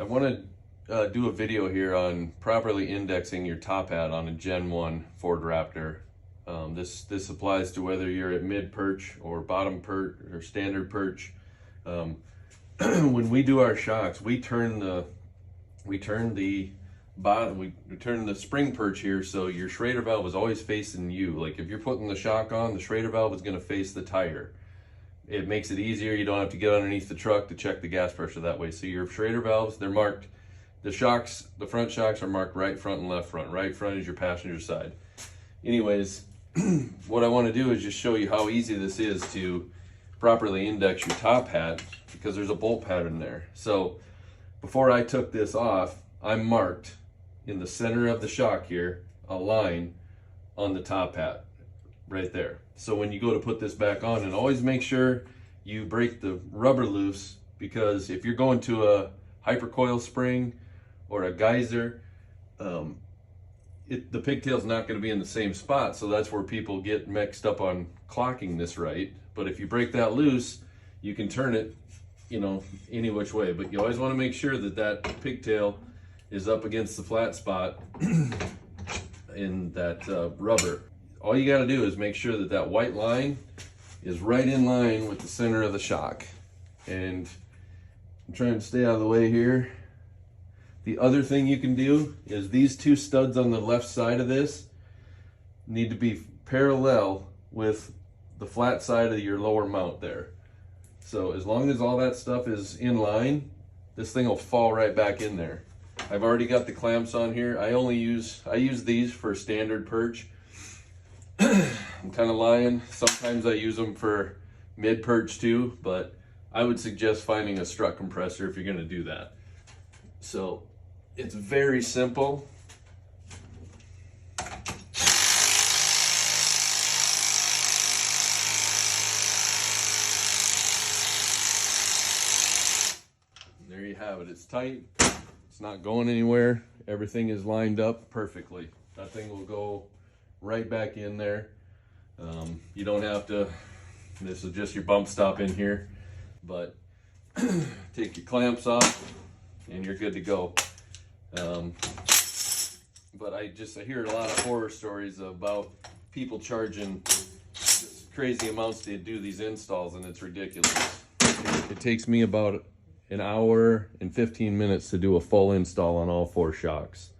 I want to do a video here on properly indexing your top hat on a Gen 1 Ford Raptor. This applies to whether you're at mid perch or bottom perch or standard perch. When we do our shocks, we turn the spring perch here, so your Schrader valve is always facing you. Like if you're putting the shock on, the Schrader valve is going to face the tire. It makes it easier. You don't have to get underneath the truck to check the gas pressure that way. So your Schrader valves, they're marked. The shocks, the front shocks are marked right front and left front. Right front is your passenger side. Anyways, what I want to do is just show you how easy this is to properly index your top hat, because there's a bolt pattern there. So before I took this off, I marked in the center of the shock here a line on the top hat right there. So when you go to put this back on, and always make sure you break the rubber loose, because if you're going to a hypercoil spring or a geyser, the pigtail's not going to be in the same spot. So that's where people get mixed up on clocking this right. But if you break that loose, you can turn it, you know, any which way. But you always want to make sure that that pigtail is up against the flat spot in that rubber. All you got to do is make sure that that white line is right in line with the center of the shock. And I'm trying to stay out of the way here. The other thing you can do is these two studs on the left side of this need to be parallel with the flat side of your lower mount there. So as long as all that stuff is in line, this thing will fall right back in there. I've already got the clamps on here. I use these for standard perch. I'm kind of lying. Sometimes I use them for mid perch too, but I would suggest finding a strut compressor if you're going to do that. So it's very simple. There you have it. It's tight. It's not going anywhere. Everything is lined up perfectly. That thing will go right back in there. You don't have to, this is just your bump stop in here, but take your clamps off and you're good to go. But I hear a lot of horror stories about people charging crazy amounts to do these installs, and it's ridiculous. It takes me about an hour and 15 minutes to do a full install on all 4 shocks.